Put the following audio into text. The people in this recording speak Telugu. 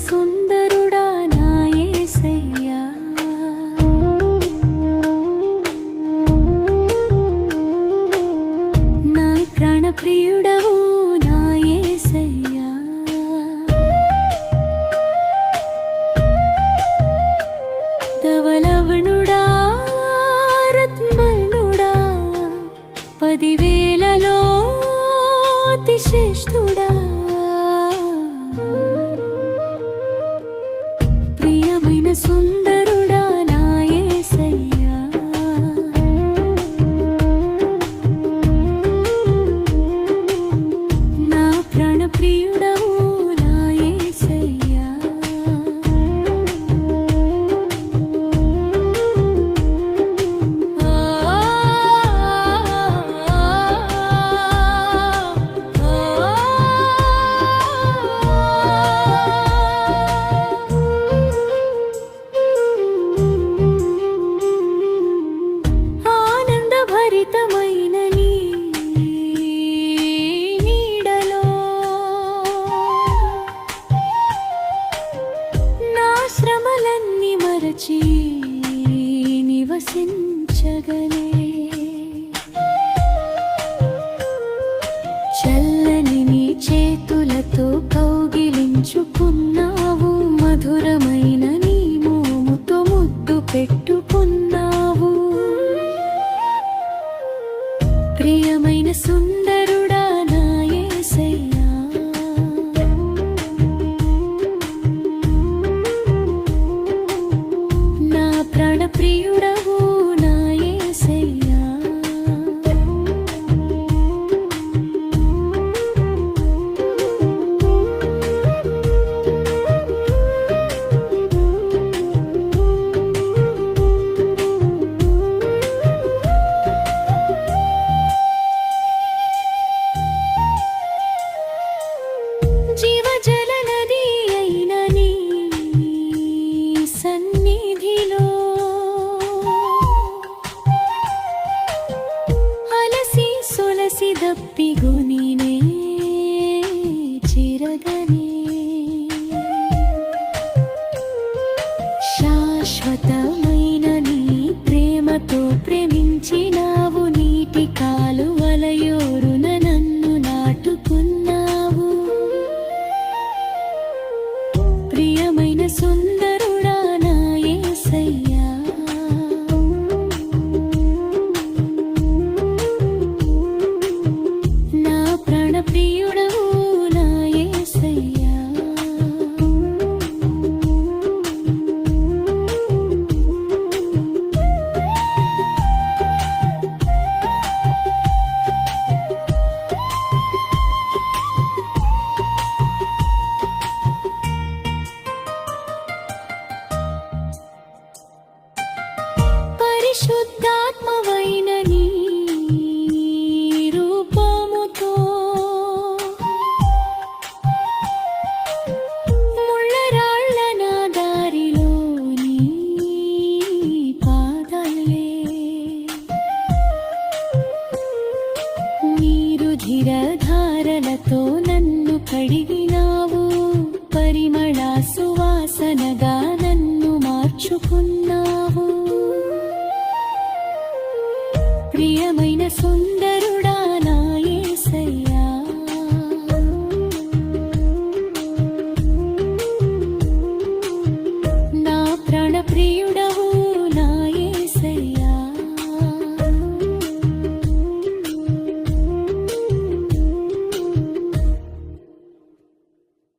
సుందరుడా నా యేసయ్యా, నా ప్రాణప్రియుడవు నా యేసయ్యా, ధవలవనుడా రత్నమనుడా, 10,000లో అతి శ్రేష్ఠుడా, ప్రియమైన సుందరుడా నా యేసయ్యా, నా ప్రాణప్రియుడవు నా యేసయ్యా, ఆనందభరితమైన నీ నీడలో నా శ్రమలన్నీ మరచి నివసించగలే, చల్లని నీ చేతులతో కౌగిలించుకున్నావు, మధురమైన నీ మోముతో ముద్దు పెట్టుకున్నావు, ప్రియమైన సుందరుడా నా యేసయ్యా, నా ప్రాణప్రియుడవు నా యేసయ్యా, జీవజల నది అయిన నీ సన్నిధిలో అలసి సొలసి దప్పిగొనినే చిరగనే, శాశ్వతమైన నీ ప్రేమతో ప్రేమించినావు, నీటి కాలువలయోరున నన్ను నాటుకున్నావు, ప్రియమైన సుందరుడా నా యేసయ్యా, నా ప్రాణప్రియుడవు నా యేసయ్యా, పరిశుద్ధాత్మవైన నీ రూపముతో ముళ్ళరాళ్ళ నా దారిలో నీ పాదాలే, నీ రుధిరధారలతో నన్ను కడిగినావు, పరిమళ సువాసనగా నన్ను మార్చుకున్నావు, ప్రియమైన సుందరుడా